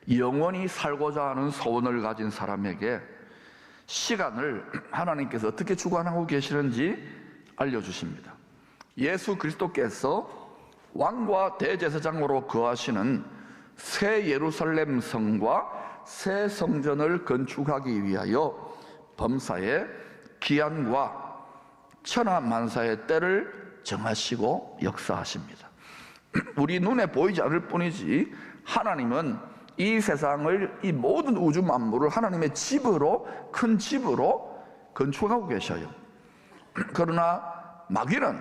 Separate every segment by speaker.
Speaker 1: 영원히 살고자 하는 소원을 가진 사람에게 시간을 하나님께서 어떻게 주관하고 계시는지 알려주십니다. 예수 그리스도께서 왕과 대제사장으로 거하시는 새 예루살렘 성과 새 성전을 건축하기 위하여 범사에 기한과 천하만사의 때를 정하시고 역사하십니다. 우리 눈에 보이지 않을 뿐이지 하나님은 이 세상을, 이 모든 우주 만물을 하나님의 집으로, 큰 집으로 건축하고 계셔요. 그러나 마귀는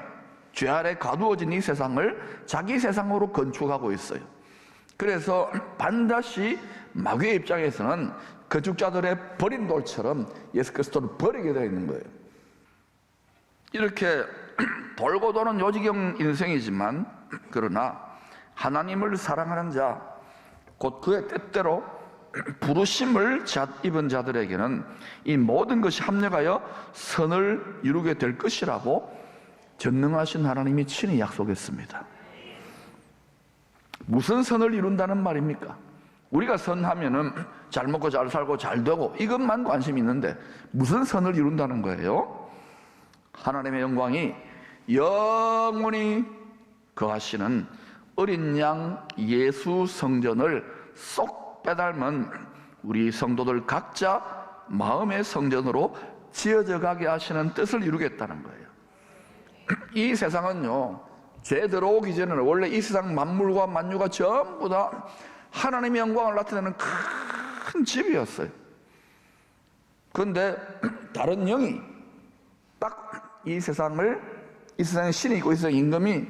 Speaker 1: 죄 아래 가두어진 이 세상을 자기 세상으로 건축하고 있어요. 그래서 반드시 마귀의 입장에서는 건축자들의 버린 돌처럼 예수 그리스도를 버리게 되어 있는 거예요. 이렇게 돌고 도는 요지경 인생이지만, 그러나 하나님을 사랑하는 자, 곧 그의 뜻대로 부르심을 입은 자들에게는 이 모든 것이 합력하여 선을 이루게 될 것이라고 전능하신 하나님이 친히 약속했습니다. 무슨 선을 이룬다는 말입니까? 우리가 선하면은 잘 먹고 잘 살고 잘 되고 이것만 관심이 있는데 무슨 선을 이룬다는 거예요? 하나님의 영광이 영원히 거하시는 어린 양 예수 성전을 쏙 빼닮은 우리 성도들 각자 마음의 성전으로 지어져 가게 하시는 뜻을 이루겠다는 거예요. 이 세상은요, 죄 들어오기 전에는 원래 이 세상 만물과 만유가 전부 다 하나님의 영광을 나타내는 큰 집이었어요. 그런데 다른 영이 딱 이 세상에 신이 있고 이 세상 임금이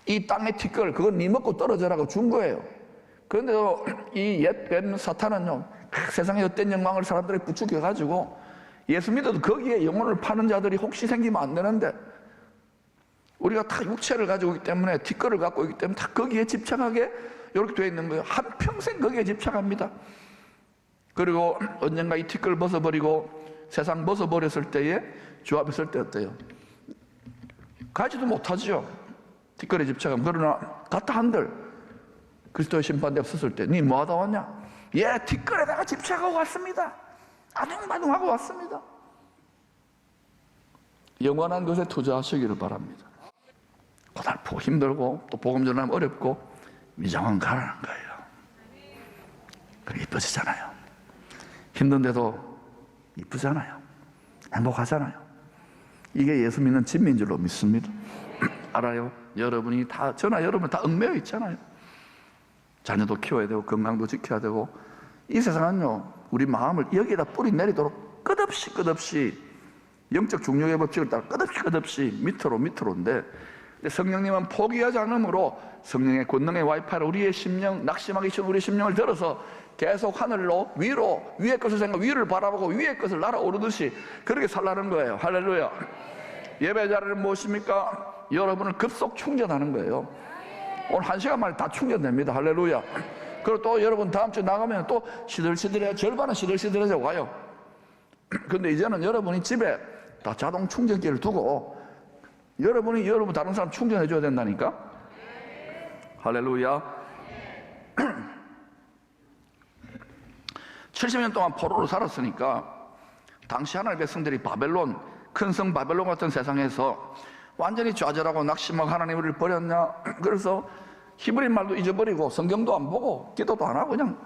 Speaker 1: 이 땅의 티끌, 그건 네 먹고 떨어져라고 준 거예요. 그런데 이 옛뱀 사탄은요, 세상의 헛된 영광을 사람들에게 부추겨가지고 예수 믿어도 거기에 영혼을 파는 자들이 혹시 생기면 안 되는데, 우리가 다 육체를 가지고 있기 때문에, 티끌을 갖고 있기 때문에 다 거기에 집착하게 이렇게 되어 있는 거예요. 한평생 거기에 집착합니다. 그리고 언젠가 이 티끌 벗어버리고 세상 벗어버렸을 때에 주 앞에 설 때 어때요? 가지도 못하죠. 티끌에 집착하면. 그러나 갔다 한들 그리스도의 심판대 섰을 때 니 뭐하다 왔냐? 예, 티끌에다가 집착하고 왔습니다. 아둥바둥하고 왔습니다. 영원한 것에 투자하시기를 바랍니다. 고달프고 힘들고 또 복음 전하면 어렵고 미장원 가라는 거예요. 그게 이뻐지잖아요. 힘든데도 이쁘잖아요. 행복하잖아요. 이게 예수 믿는 진미인 줄로 믿습니다. 알아요? 여러분이 다, 저나 여러분 다 얽매여 있잖아요. 자녀도 키워야 되고 건강도 지켜야 되고, 이 세상은요, 우리 마음을 여기에다 뿌리 내리도록 끝없이 영적 중력의 법칙을 따라 끝없이 밑으로인데, 성령님은 포기하지 않으므로 성령의 권능의 와이파이를 우리의 심령, 낙심하기 쉬운 우리의 심령을 들어서 계속 하늘로, 위로, 위의 것을 생각, 위를 바라보고 위의 것을 날아오르듯이 그렇게 살라는 거예요. 할렐루야. 예배자리는 무엇입니까? 여러분을 급속 충전하는 거예요. 오늘 1시간 만에 다 충전됩니다. 할렐루야. 그리고 또 여러분 다음 주에 나가면 또 시들시들해, 절반은 시들시들해져 와요. 근데 이제는 여러분이 집에 다 자동 충전기를 두고 여러분 다른 사람 충전해 줘야 된다니까. 할렐루야. 70년 동안 포로로 살았으니까 당시 하나님의 백성들이 바벨론, 큰 성 바벨론 같은 세상에서 완전히 좌절하고 낙심하고 하나님을 버렸냐? 그래서 히브리 말도 잊어버리고 성경도 안 보고 기도도 안 하고 그냥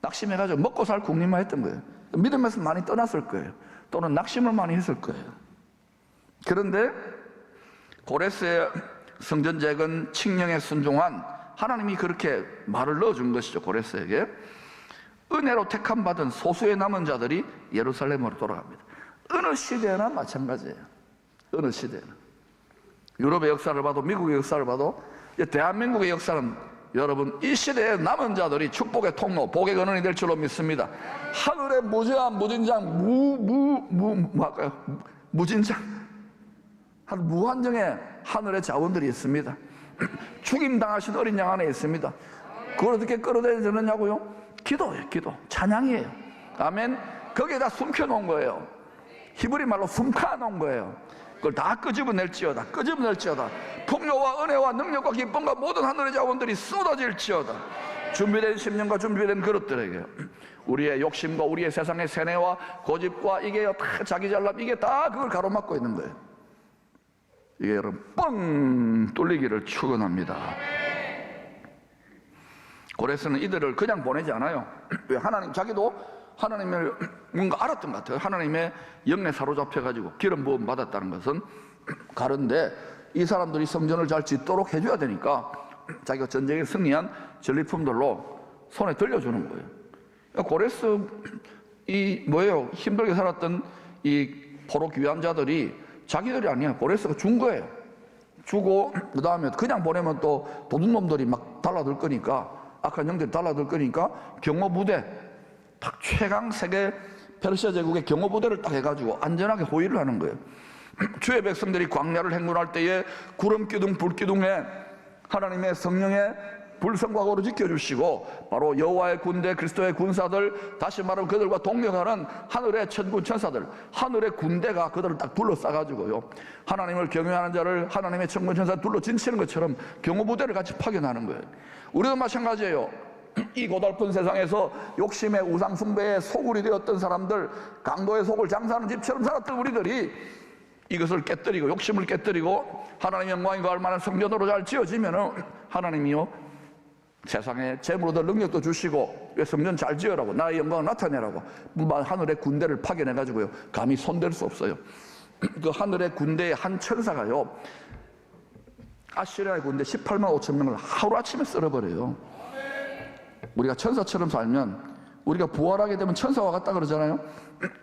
Speaker 1: 낙심해가지고 먹고 살 궁리만 했던 거예요. 믿음에서 많이 떠났을 거예요. 또는 낙심을 많이 했을 거예요. 그런데 고레스의 성전 재건 칙령에 순종한 하나님이 그렇게 말을 넣어준 것이죠. 고레스에게 은혜로 택함 받은 소수의 남은 자들이 예루살렘으로 돌아갑니다. 어느 시대나 마찬가지예요. 어느 시대나. 유럽의 역사를 봐도 미국의 역사를 봐도 대한민국의 역사는 여러분 이 시대에 남은 자들이 축복의 통로, 복의 근원이 될 줄로 믿습니다. 하늘의 무제한 무진장 무진장 한 무한정의 하늘의 자원들이 있습니다. 죽임당하신 어린 양 안에 있습니다. 그걸 어떻게 끌어내느냐고요? 기도예요. 기도, 찬양이에요. 아멘. 거기에다 숨겨놓은 거예요. 히브리 말로 숨겨놓은 거예요. 그걸 다 끄집어낼지어다. 끄집어낼지어다. 풍요와 은혜와 능력과 기쁨과 모든 하늘의 자원들이 쏟아질지어다. 준비된 심령과 준비된 그릇들에게 우리의 욕심과 우리의 세상의 세뇌와 고집과 이게 다 자기 잘남, 이게 다 그걸 가로막고 있는 거예요. 이게 여러분 뻥 뚫리기를 축원합니다. 고레스는 이들을 그냥 보내지 않아요. 왜? 하나님, 자기도 하나님을 뭔가 알았던 것 같아요. 하나님의 영에 사로잡혀가지고 기름 부음 받았다는 것은. 가는데 이 사람들이 성전을 잘 짓도록 해줘야 되니까 자기가 전쟁에 승리한 전리품들로 손에 들려주는 거예요. 그러니까 고레스 이 뭐예요? 힘들게 살았던 이 포로 귀환자들이 자기들이 아니야. 고레스가 준 거예요. 주고 그 다음에 그냥 보내면 또 도둑놈들이 막 달라들 거니까, 악한 영들이 달라들 거니까 경호부대, 딱 최강 세계 페르시아 제국의 경호부대를 딱 해가지고 안전하게 호위를 하는 거예요. 주의 백성들이 광야를 행군할 때에 구름 기둥 불 기둥에 하나님의 성령의 불성과거로 지켜주시고, 바로 여호와의 군대, 그리스도의 군사들, 다시 말하면 그들과 동력하는 하늘의 천군 천사들, 하늘의 군대가 그들을 딱 둘러싸가지고요, 하나님을 경외하는 자를 하나님의 천군 천사를 둘러 진치는 것처럼 경호부대를 같이 파견하는 거예요. 우리도 마찬가지예요. 이 고달픈 세상에서 욕심의 우상 숭배의 소굴이 되었던 사람들, 강도의 속을 장사하는 집처럼 살았던 우리들이 이것을 깨뜨리고 욕심을 깨뜨리고 하나님의 영광이 거할 만한 성전으로 잘 지어지면은 하나님이요 세상에 재물도 능력도 주시고, 왜 성전 잘 지으라고, 나의 영광을 나타내라고 하늘의 군대를 파견해가지고요, 감히 손댈 수 없어요. 그 하늘의 군대의 한 천사가요, 아시리아의 군대 18만 5천 명을 하루아침에 쓸어버려요. 우리가 천사처럼 살면, 우리가 부활하게 되면 천사와 같다 그러잖아요.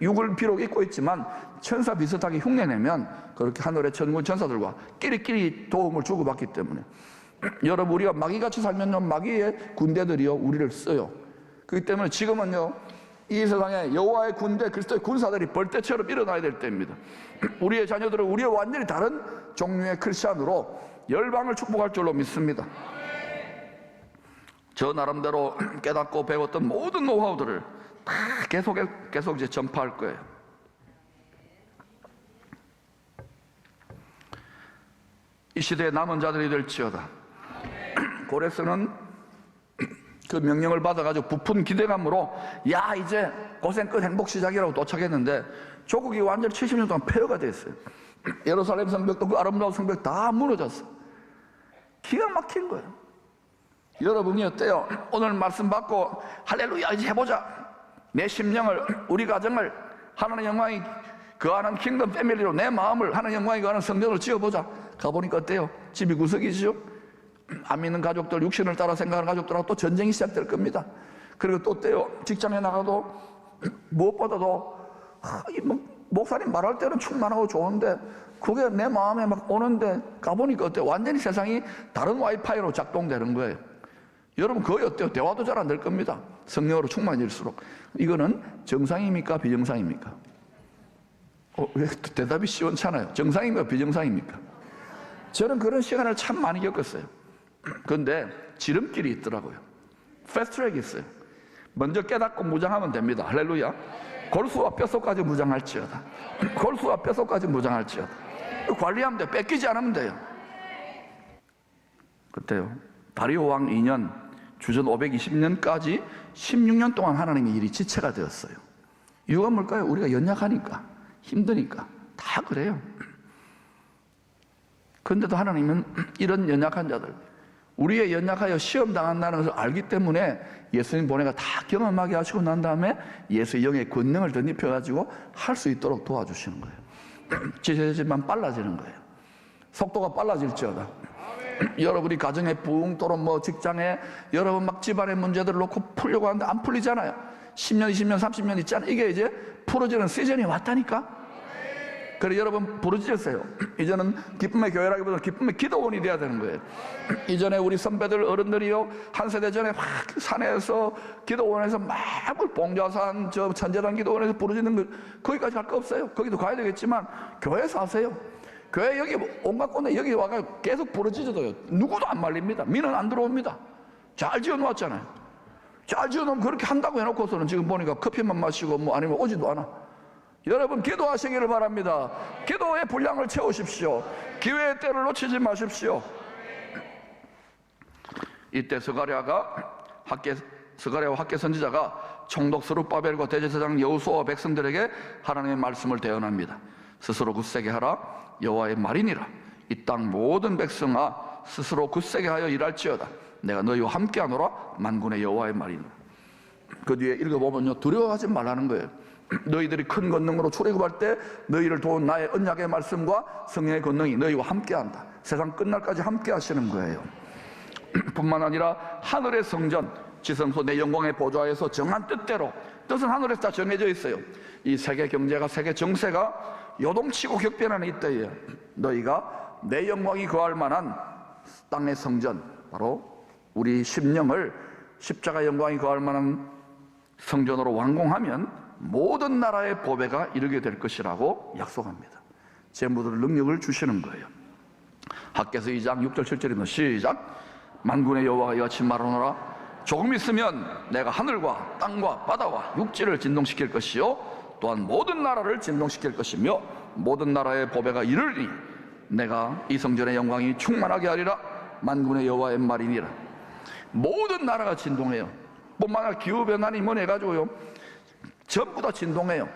Speaker 1: 육을 비록 입고 있지만 천사 비슷하게 흉내내면 그렇게 하늘의 천군 천사들과 끼리끼리 도움을 주고받기 때문에, 여러분, 우리가 마귀같이 살면요, 마귀의 군대들이요 우리를 써요. 그렇기 때문에 지금은요, 이 세상에 여호와의 군대, 그리스도의 군사들이 벌떼처럼 일어나야 될 때입니다. 우리의 자녀들은 우리와 완전히 다른 종류의 크리스찬으로 열방을 축복할 줄로 믿습니다. 저 나름대로 깨닫고 배웠던 모든 노하우들을 다 계속 이제 전파할 거예요. 이 시대의 남은 자들이 될지어다. 고레스는 그 명령을 받아가지고 부푼 기대감으로, 야, 이제 고생 끝, 행복 시작이라고 도착했는데 조국이 완전히 70년 동안 폐허가 됐어요. 예루살렘 성벽도, 그 아름다운 성벽 다 무너졌어. 기가 막힌 거예요. 여러분이 어때요? 오늘 말씀 받고 할렐루야 이제 해보자, 내 심령을, 우리 가정을 하나님의 영광이 거하는 킹덤 패밀리로, 내 마음을 하나님의 영광이 거하는 성전으로 지어보자. 가보니까 어때요? 집이 구석이죠. 안 믿는 가족들, 육신을 따라 생각하는 가족들하고 또 전쟁이 시작될 겁니다. 그리고 또 어때요? 직장에 나가도 무엇보다도 목사님 말할 때는 충만하고 좋은데 그게 내 마음에 막 오는데 가보니까 어때요? 완전히 세상이 다른 와이파이로 작동되는 거예요. 여러분, 거의 어때요? 대화도 잘 안 될 겁니다. 성령으로 충만해질수록. 이거는 정상입니까? 비정상입니까? 왜 대답이 시원찮아요? 정상입니까? 비정상입니까? 저는 그런 시간을 참 많이 겪었어요. 그런데 지름길이 있더라고요. 패스트트랙이 있어요. 먼저 깨닫고 무장하면 됩니다. 할렐루야. 골수와 뼛속까지 무장할지어다. 골수와 뼛속까지 무장할지어다. 관리하면 돼요. 뺏기지 않으면 돼요. 그때요, 다리오 왕 2년, 주전 520년까지 16년 동안 하나님의 일이 지체가 되었어요. 이유가 뭘까요? 우리가 연약하니까, 힘드니까. 다 그래요. 그런데도 하나님은 이런 연약한 자들, 우리의 연약하여 시험 당한다는 것을 알기 때문에 예수님 보내가 다 경험하게 하시고 난 다음에 예수의 영의 권능을 덧입혀가지고 할 수 있도록 도와주시는 거예요. 지체지만 빨라지는 거예요. 속도가 빨라질지어다. 여러분이 가정에 붕 또는 뭐 직장에 여러분 막 집안의 문제들을 놓고 풀려고 하는데 안 풀리잖아요. 10년, 20년, 30년 있잖아요. 이게 이제 풀어지는 시즌이 왔다니까. 그래, 여러분 부르짖으세요. 이제는 기쁨의 교회라기보다는 기쁨의 기도원이 돼야 되는 거예요. 이전에 우리 선배들, 어른들이요, 한 세대 전에 막 산에서 기도원에서 막 봉좌산, 저 천재단 기도원에서 부르짖는 거, 거기까지 갈 거 없어요. 거기도 가야 되겠지만 교회에서 하세요. 교회 여기 온갖 곳에 여기 와가 계속 부르짖어도요, 누구도 안 말립니다. 민은 안 들어옵니다. 잘 지어놓았잖아요. 잘 지어놓으면 그렇게 한다고 해놓고서는 지금 보니까 커피만 마시고 뭐 아니면 오지도 않아. 여러분 기도하시기를 바랍니다. 기도의 분량을 채우십시오. 기회의 때를 놓치지 마십시오. 이때 스가랴가 스가랴와 학개 선지자가 총독 스룹바벨과 대제사장 여호수아와 백성들에게 하나님의 말씀을 대언합니다. 스스로 굳세게 하라. 여호와의 말이니라. 이 땅 모든 백성아 스스로 굳세게 하여 일할지어다. 내가 너희와 함께하노라. 만군의 여호와의 말이니라. 그 뒤에 읽어보면요, 두려워하지 말라는 거예요. 너희들이 큰 권능으로 출애굽할 때 너희를 도운 나의 언약의 말씀과 성령의 권능이 너희와 함께한다. 세상 끝날까지 함께 하시는 거예요. 뿐만 아니라 하늘의 성전 지성소 내 영광의 보좌에서 정한 뜻대로, 뜻은 하늘에서 다 정해져 있어요. 이 세계 경제가, 세계 정세가 요동치고 격변하는 이때에 너희가 내 영광이 거할 만한 땅의 성전, 바로 우리 심령을 십자가 영광이 거할 만한 성전으로 완공하면 모든 나라의 보배가 이르게 될 것이라고 약속합니다. 제물들 능력을 주시는 거예요. 학개서 2장 6절 7절입니다. 시작. 만군의 여호와가 이같이 말하노라. 조금 있으면 내가 하늘과 땅과 바다와 육지를 진동시킬 것이요 또한 모든 나라를 진동시킬 것이며 모든 나라의 보배가 이르리니 내가 이 성전의 영광이 충만하게 하리라. 만군의 여호와의 말이니라. 모든 나라가 진동해요. 뿐만 아니라 기후변환이 뭐냐 해가지고요, 전부 다 진동해요.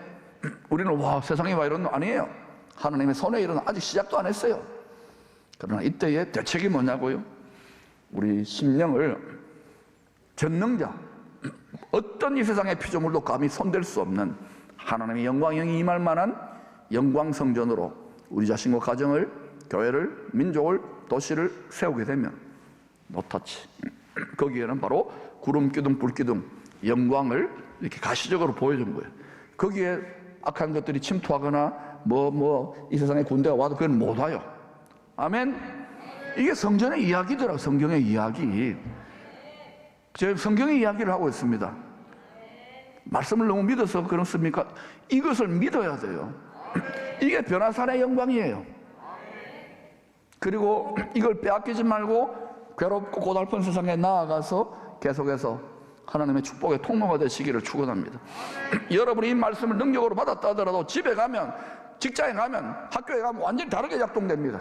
Speaker 1: 우리는 와, 세상이 와 이런 거 아니에요. 하나님의 손의 일은 아직 시작도 안 했어요. 그러나 이때의 대책이 뭐냐고요? 우리 심령을 전능자, 어떤 이 세상의 피조물도 감히 손댈 수 없는 하나님의 영광이 임할 만한 영광 성전으로 우리 자신과 가정을, 교회를, 민족을, 도시를 세우게 되면 노타치, 거기에는 바로 구름 기둥, 불 기둥, 영광을 이렇게 가시적으로 보여준 거예요. 거기에 악한 것들이 침투하거나 이 세상의 군대가 와도 그건 못 와요. 아멘. 이게 성전의 이야기더라고요. 성경의 이야기. 제가 성경의 이야기를 하고 있습니다. 말씀을 너무 믿어서 그렇습니까? 이것을 믿어야 돼요. 이게 변화산의 영광이에요. 그리고 이걸 빼앗기지 말고 괴롭고 고달픈 세상에 나아가서 계속해서 하나님의 축복의 통로가 되시기를 축원합니다. 여러분이 이 말씀을 능력으로 받았다 하더라도 집에 가면, 직장에 가면, 학교에 가면 완전히 다르게 작동됩니다.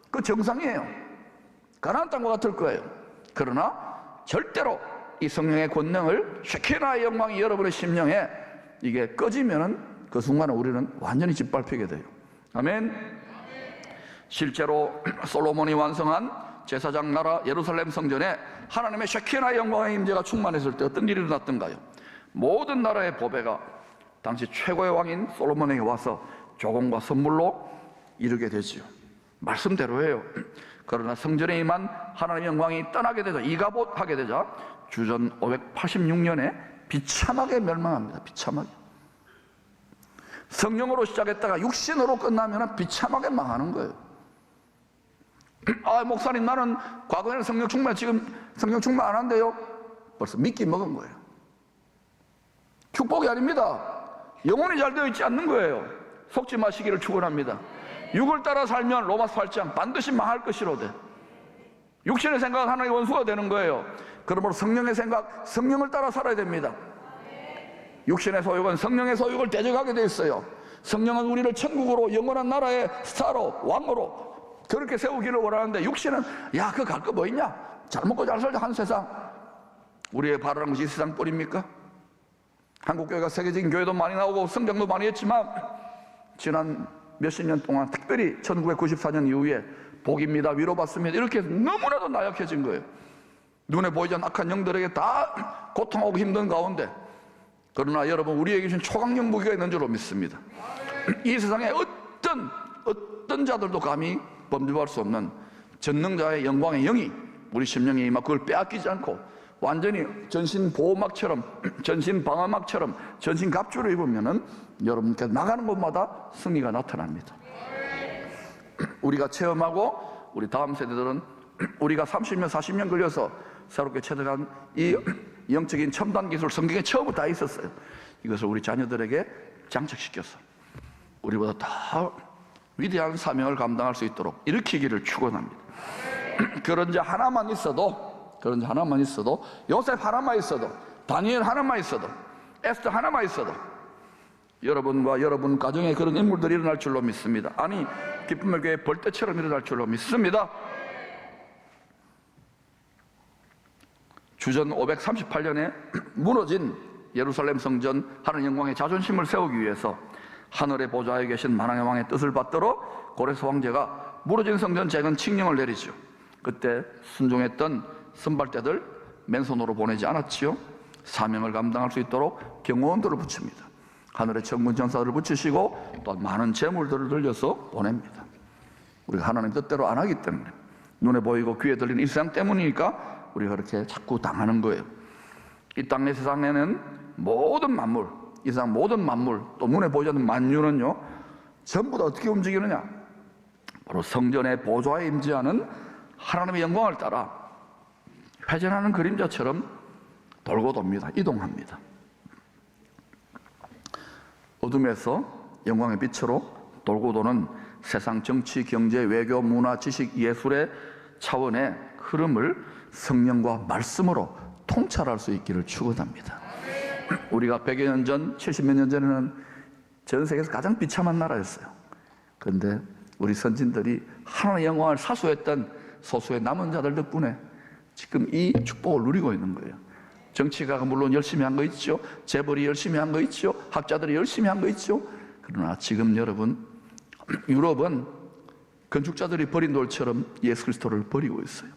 Speaker 1: 그 정상이에요. 가나안 땅과 같을 거예요. 그러나 절대로 이 성령의 권능을, 쉐키나의 영광이 여러분의 심령에 이게 꺼지면은 그 순간에 우리는 완전히 짓밟히게 돼요. 아멘. 실제로 솔로몬이 완성한 제사장 나라 예루살렘 성전에 하나님의 쉐키나의 영광의 임재가 충만했을 때 어떤 일이 일어났던가요? 모든 나라의 보배가 당시 최고의 왕인 솔로몬에게 와서 조공과 선물로 이르게 되지요. 말씀대로예요. 그러나 성전에 임한 하나님의 영광이 떠나게 되자, 이가봇하게 되자 주전 586년에 비참하게 멸망합니다. 비참하게. 성령으로 시작했다가 육신으로 끝나면 비참하게 망하는 거예요. 아, 목사님, 나는 과거에는 성령 충만, 지금 성령 충만 안 한대요. 벌써 미끼 먹은 거예요. 축복이 아닙니다. 영혼이 잘 되어 있지 않는 거예요. 속지 마시기를 축원합니다. 육을 따라 살면 로마서 8장 반드시 망할 것이로되 육신의 생각은 하나님의 원수가 되는 거예요. 그러므로 성령의 생각, 성령을 따라 살아야 됩니다. 육신의 소욕은 성령의 소욕을 대적하게 되어 있어요. 성령은 우리를 천국으로, 영원한 나라의 스타로, 왕으로 그렇게 세우기를 원하는데 육신은 야, 그거 갈 거 뭐 있냐? 잘 먹고 잘 살자 한 세상. 우리의 바라는 것이 이 세상뿐입니까? 한국교회가 세계적인 교회도 많이 나오고 성장도 많이 했지만 지난 몇십 년 동안, 특별히 1994년 이후에 복입니다, 위로받습니다 이렇게 너무나도 나약해진 거예요. 눈에 보이지 않는 악한 영들에게 다 고통하고 힘든 가운데, 그러나 여러분, 우리에게 주신 초강력 무기가 있는 줄로 믿습니다. 이 세상에 어떤 자들도 감히 범접할 수 없는 전능자의 영광의 영이 우리 심령에 임하 그걸 빼앗기지 않고 완전히 전신 보호막처럼, 전신 방어막처럼 전신 갑주를 입으면은 여러분께 나가는 곳마다 승리가 나타납니다. 우리가 체험하고 우리 다음 세대들은 우리가 30년 40년 걸려서 새롭게 체득한 이 영적인 첨단 기술, 성경에 처음부터 다 있었어요. 이것을 우리 자녀들에게 장착시켜서 우리보다 더 위대한 사명을 감당할 수 있도록 일으키기를 축원합니다. 그런 자 하나만 있어도, 요셉 하나만 있어도, 다니엘 하나만 있어도, 에스더 하나만 있어도 여러분과 여러분 가정에 그런 인물들이 일어날 줄로 믿습니다. 아니, 기쁨의 교회 벌떼처럼 일어날 줄로 믿습니다. 주전 538년에 무너진 예루살렘 성전 하늘 영광의 자존심을 세우기 위해서 하늘의 보좌에 계신 만왕의 왕의 뜻을 받들어 고레스 황제가 무너진 성전 재건 칙령을 내리죠. 그때 순종했던 선발대들 맨손으로 보내지 않았지요. 사명을 감당할 수 있도록 경호원들을 붙입니다. 하늘의 천군 전사들을 붙이시고 또 많은 재물들을 들려서 보냅니다. 우리가 하나님 뜻대로 안 하기 때문에, 눈에 보이고 귀에 들리는 이 세상 때문이니까 우리가 그렇게 자꾸 당하는 거예요. 이 땅의 세상에는 모든 만물, 이 세상 모든 만물, 또 눈에 보이지 않는 만유는요, 전부 다 어떻게 움직이느냐? 바로 성전의 보좌에 임재하는 하나님의 영광을 따라 회전하는 그림자처럼 돌고 돕니다. 이동합니다. 어둠에서 영광의 빛으로 돌고 도는 세상 정치, 경제, 외교, 문화, 지식, 예술의 차원의 흐름을 성령과 말씀으로 통찰할 수 있기를 축원합니다. 우리가 100여 년 전, 70몇 년 전에는 전 세계에서 가장 비참한 나라였어요. 그런데 우리 선진들이 하나님의 영광을 사수했던 소수의 남은 자들 덕분에 지금 이 축복을 누리고 있는 거예요. 정치가가 물론 열심히 한 거 있죠. 재벌이 열심히 한 거 있죠. 학자들이 열심히 한 거 있죠. 그러나 지금 여러분, 유럽은 건축자들이 버린 돌처럼 예수 그리스도를 버리고 있어요.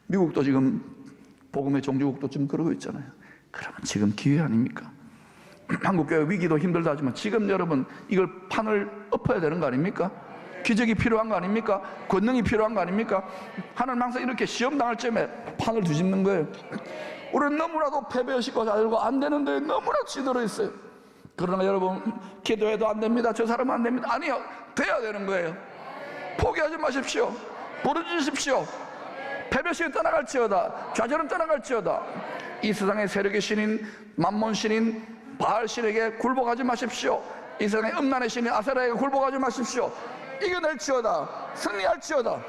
Speaker 1: 미국도 지금 복음의 종주국도 지금 그러고 있잖아요. 그러면 지금 기회 아닙니까? 한국교회 위기도 힘들다 하지만 지금 여러분 이걸 판을 엎어야 되는 거 아닙니까? 기적이 필요한 거 아닙니까? 권능이 필요한 거 아닙니까? 하나님 항상 이렇게 시험 당할 쯤에 판을 뒤집는 거예요. 우리는 너무나도 패배의식과 자들고 안 되는데 너무나 지들어 있어요. 그러나 여러분, 기도해도 안 됩니다, 저 사람은 안 됩니다. 아니요, 돼야 되는 거예요. 포기하지 마십시오. 부르짖으십시오. 패배의식은 떠나갈지어다, 좌절은 떠나갈지어다. 이 세상의 세력의 신인, 만몬 신인, 바알 신에게 굴복하지 마십시오. 이 세상의 음란의 신인 아세라에게 굴복하지 마십시오. 이겨낼지어다, 승리할지어다.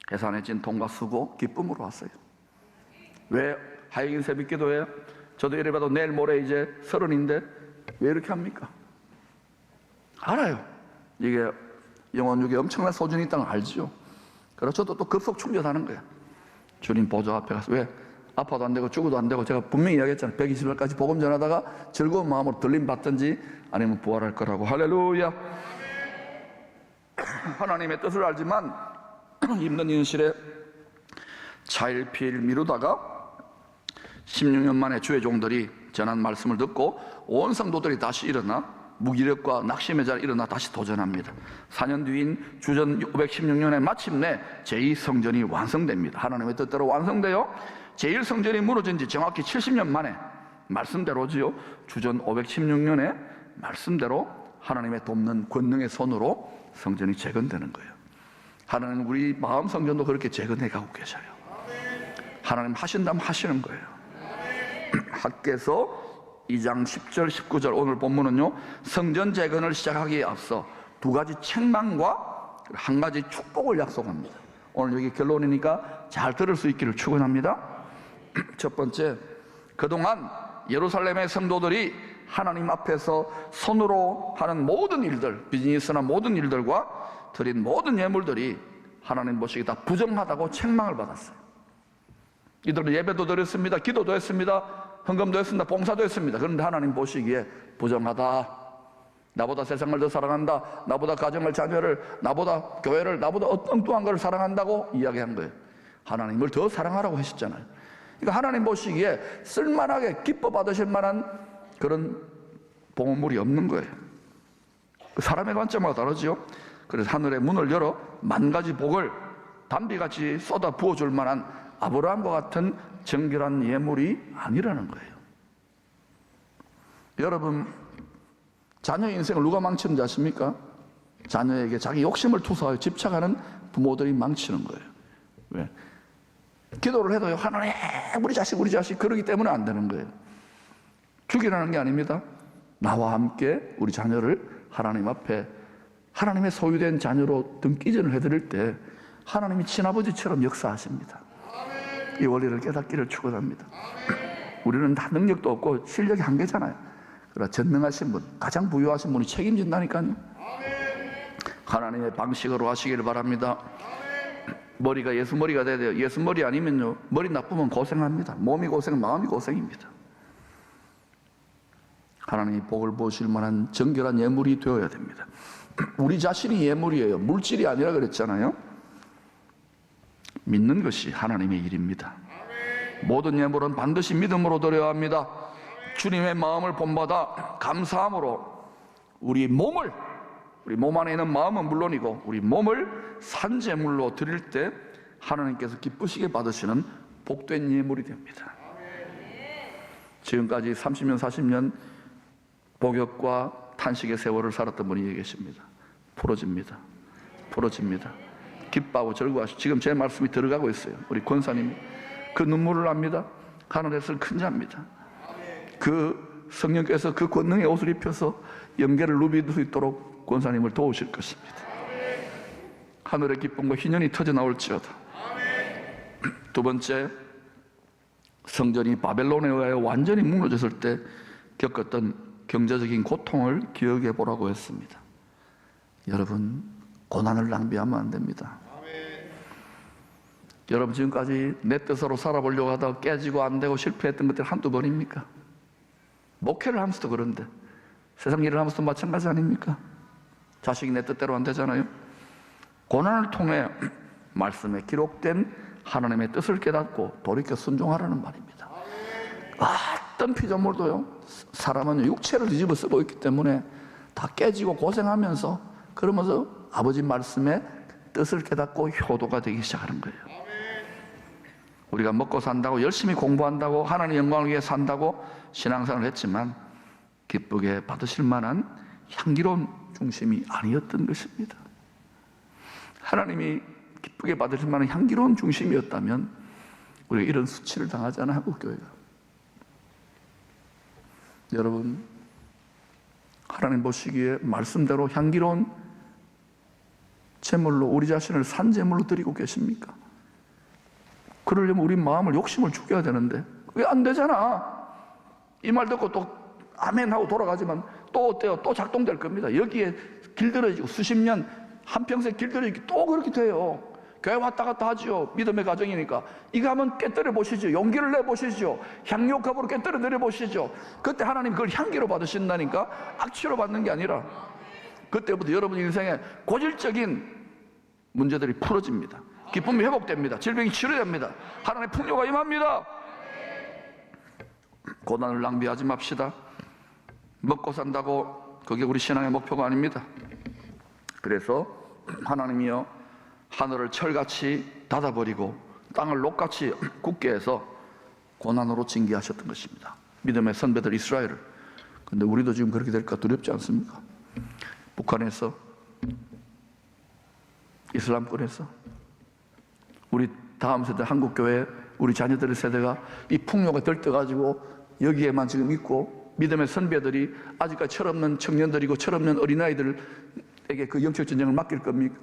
Speaker 1: 계산해진 돈과 수고, 기쁨으로 왔어요. 왜 하이긴 새벽 기도해요? 저도 이래 봐도 내일 모레 이제 30인데 왜 이렇게 합니까? 알아요. 이게 영혼육에 엄청난 소중이 있다는 걸 알죠. 그래서 저도 또 급속 충전하는 거예요. 주님 보좌 앞에 가서, 왜 아파도 안 되고 죽어도 안 되고, 제가 분명히 이야기했잖아요. 120일까지 복음 전하다가 즐거운 마음으로 들림 받든지 아니면 부활할 거라고. 할렐루야. 하나님의 뜻을 알지만 힘든 현실에 차일피일 미루다가 16년 만에 주의 종들이 전한 말씀을 듣고 온 성도들이 다시 일어나 무기력과 낙심의 자리에 일어나 다시 도전합니다. 4년 뒤인 주전 516년에 마침내 제2성전이 완성됩니다. 하나님의 뜻대로 완성되어 제1성전이 무너진 지 정확히 70년 만에, 말씀대로지요, 주전 516년에 말씀대로 하나님의 돕는 권능의 손으로 성전이 재건되는 거예요. 하나님 우리 마음 성전도 그렇게 재건해 가고 계셔요. 하나님 하신다면 하시는 거예요. 학개서 2장 10절 19절 오늘 본문은요, 성전 재건을 시작하기에 앞서 두 가지 책망과 한 가지 축복을 약속합니다. 오늘 여기 결론이니까 잘 들을 수 있기를 축원합니다. 첫 번째, 그동안 예루살렘의 성도들이 하나님 앞에서 손으로 하는 모든 일들, 비즈니스나 모든 일들과 드린 모든 예물들이 하나님 보시기에 다 부정하다고 책망을 받았어요. 이들은 예배도 드렸습니다, 기도도 했습니다, 헌금도 했습니다, 봉사도 했습니다. 그런데 하나님 보시기에 부정하다, 나보다 세상을 더 사랑한다, 나보다 가정을, 자녀를, 나보다 교회를, 나보다 엉뚱한 걸 사랑한다고 이야기한 거예요. 하나님을 더 사랑하라고 하셨잖아요. 그러니까 하나님 보시기에 쓸만하게 기뻐 받으실 만한 그런 봉헌물이 없는 거예요. 사람의 관점과 다르죠. 그래서 하늘의 문을 열어 만 가지 복을 담비같이 쏟아 부어줄 만한 아브라함과 같은 정결한 예물이 아니라는 거예요. 여러분, 자녀의 인생을 누가 망치는지 아십니까? 자녀에게 자기 욕심을 투사하여 집착하는 부모들이 망치는 거예요. 왜? 기도를 해도요, 하나님 우리 자식 그러기 때문에 안 되는 거예요. 죽이라는 게 아닙니다. 나와 함께 우리 자녀를 하나님 앞에 하나님의 소유된 자녀로 등기전을 해드릴 때 하나님이 친아버지처럼 역사하십니다. 이 원리를 깨닫기를 축원합니다. 우리는 다 능력도 없고 실력이 한계잖아요. 그러나 전능하신 분, 가장 부유하신 분이 책임진다니까요. 하나님의 방식으로 하시기를 바랍니다. 머리가 예수머리가 돼야 돼요. 예수머리 아니면요, 머리 나쁘면 고생합니다. 몸이 고생, 마음이 고생입니다. 하나님이 복을 보실 만한 정결한 예물이 되어야 됩니다. 우리 자신이 예물이에요. 물질이 아니라 그랬잖아요. 믿는 것이 하나님의 일입니다. 모든 예물은 반드시 믿음으로 드려야 합니다. 주님의 마음을 본받아 감사함으로 우리 몸 안에 있는 마음은 물론이고 우리 몸을 산제물로 드릴 때 하나님께서 기쁘시게 받으시는 복된 예물이 됩니다. 지금까지 30년 40년 복역과 탄식의 세월을 살았던 분이 계십니다. 풀어집니다. 기뻐하고 즐거워하시고 지금 제 말씀이 들어가고 있어요. 우리 권사님 그 눈물을 압니다. 하늘에서 큰 자입니다. 그 성령께서 그 권능의 옷을 입혀서 영계를 누빌 수 있도록 권사님을 도우실 것입니다. 하늘의 기쁨과 희년이 터져 나올지어다. 두 번째, 성전이 바벨론에 의하여 완전히 무너졌을 때 겪었던 경제적인 고통을 기억해 보라고 했습니다. 여러분, 고난을 낭비하면 안 됩니다. 여러분, 지금까지 내 뜻으로 살아보려고 하다가 깨지고 안 되고 실패했던 것들 한두 번입니까? 목회를 하면서도 그런데 세상 일을 하면서도 마찬가지 아닙니까? 자식이 내 뜻대로 안 되잖아요. 고난을 통해 말씀에 기록된 하나님의 뜻을 깨닫고 돌이켜 순종하라는 말입니다. 어떤 피조물도요, 사람은 육체를 뒤집어 쓰고 있기 때문에 다 깨지고 고생하면서 그러면서 아버지 말씀에 뜻을 깨닫고 효도가 되기 시작하는 거예요. 우리가 먹고 산다고 열심히 공부한다고 하나님의 영광을 위해 산다고 신앙생활을 했지만 기쁘게 받으실 만한 향기로운 중심이 아니었던 것입니다. 하나님이 기쁘게 받으실 만한 향기로운 중심이었다면 우리가 이런 수치를 당하지 않아 한국교회가. 여러분, 하나님 보시기에 말씀대로 향기로운 제물로 우리 자신을 산제물로 드리고 계십니까? 그러려면 우리 마음을 욕심을 죽여야 되는데 그게 안 되잖아. 이 말 듣고 또 아멘 하고 돌아가지만 또 어때요? 또 작동될 겁니다. 여기에 길들여지고 수십 년 한평생 길들여지고 또 그렇게 돼요. 교회 왔다 갔다 하죠. 믿음의 가정이니까. 이거 한번 깨뜨려 보시죠. 용기를 내 보시죠. 향유컵으로 깨뜨려 내려 보시죠. 그때 하나님 그걸 향기로 받으신다니까. 악취로 받는 게 아니라 그때부터 여러분 인생에 고질적인 문제들이 풀어집니다. 기쁨이 회복됩니다. 질병이 치료됩니다. 하나님의 풍요가 임합니다. 고난을 낭비하지 맙시다. 먹고 산다고 그게 우리 신앙의 목표가 아닙니다. 그래서 하나님이여 하늘을 철같이 닫아버리고 땅을 녹같이 굳게 해서 고난으로 징계하셨던 것입니다. 믿음의 선배들 이스라엘을. 근데 우리도 지금 그렇게 될까 두렵지 않습니까? 북한에서, 이슬람권에서, 우리 다음 세대 한국교회 우리 자녀들의 세대가 이 풍요가 들떠가지고 여기에만 지금 있고 믿음의 선배들이 아직까지 철없는 청년들이고 철없는 어린아이들에게 그 영적 전쟁을 맡길 겁니까?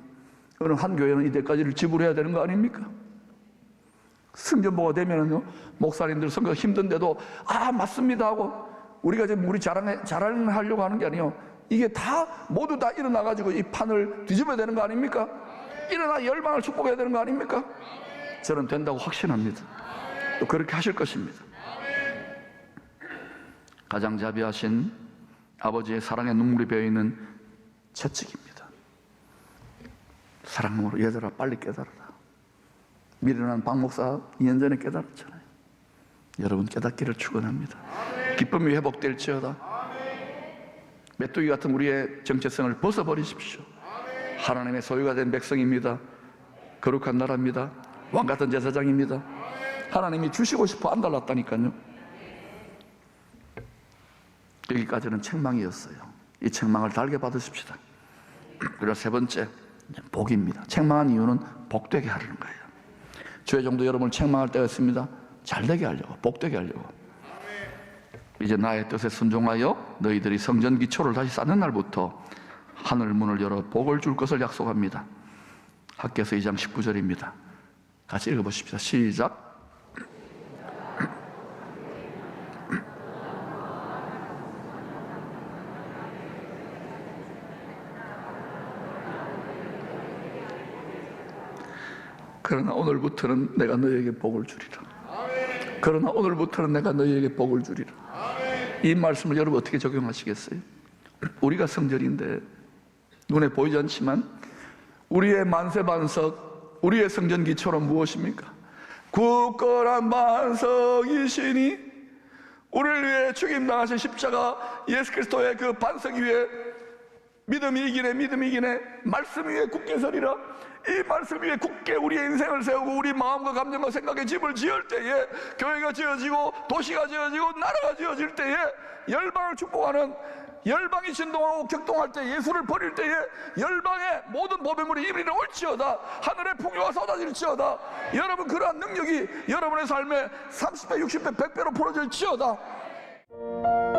Speaker 1: 그럼 한 교회는 이때까지를 지불해야 되는 거 아닙니까? 승전보가 되면은요, 목사님들 선거 힘든데도 맞습니다 하고 우리가 지금 우리 자랑하려고 하는 게 아니에요. 이게 다 모두 다 일어나가지고 이 판을 뒤집어야 되는 거 아닙니까? 일어나 열방을 축복해야 되는 거 아닙니까? 저는 된다고 확신합니다. 또 그렇게 하실 것입니다. 가장 자비하신 아버지의 사랑의 눈물이 배어있는 채찍입니다. 사랑으로 얘들아 빨리 깨달아라. 미련한 박 목사 2년 전에 깨달았잖아요. 여러분 깨닫기를 축원합니다. 기쁨이 회복될지어다. 메뚜기 같은 우리의 정체성을 벗어버리십시오. 하나님의 소유가 된 백성입니다. 거룩한 나라입니다. 왕같은 제사장입니다. 하나님이 주시고 싶어 안 달랐다니까요. 여기까지는 책망이었어요. 이 책망을 달게 받으십시다. 그리고 세 번째, 복입니다. 책망한 이유는 복되게 하려는 거예요. 주의 종도 여러분을 책망할 때가 있습니다. 잘되게 하려고, 복되게 하려고. 이제 나의 뜻에 순종하여 너희들이 성전 기초를 다시 쌓는 날부터 하늘 문을 열어 복을 줄 것을 약속합니다. 학개서 2장 19절입니다. 같이 읽어보십시다. 시작. 그러나 오늘부터는 내가 너희에게 복을 주리라. 그러나 오늘부터는 내가 너희에게 복을 주리라. 이 말씀을 여러분 어떻게 적용하시겠어요? 우리가 성전인데 눈에 보이지 않지만 우리의 만세반석, 우리의 성전기초는 무엇입니까? 굳건한 반석이시니 우리를 위해 죽임당하신 십자가 예수 그리스도의 그 반석 위에 믿음이 이기네 말씀 위에 굳게 서리라. 이 말씀 위에 굳게 우리의 인생을 세우고 우리 마음과 감정과 생각의 집을 지을 때에 교회가 지어지고 도시가 지어지고 나라가 지어질 때에 열방을 축복하는, 열방이 진동하고 격동할 때, 예수를 버릴 때에 열방의 모든 보배물이 이리로 올지어다. 하늘의 풍요가 쏟아질지어다. 여러분 그러한 능력이 여러분의 삶에 30배, 60배, 100배로 풀어질지어다.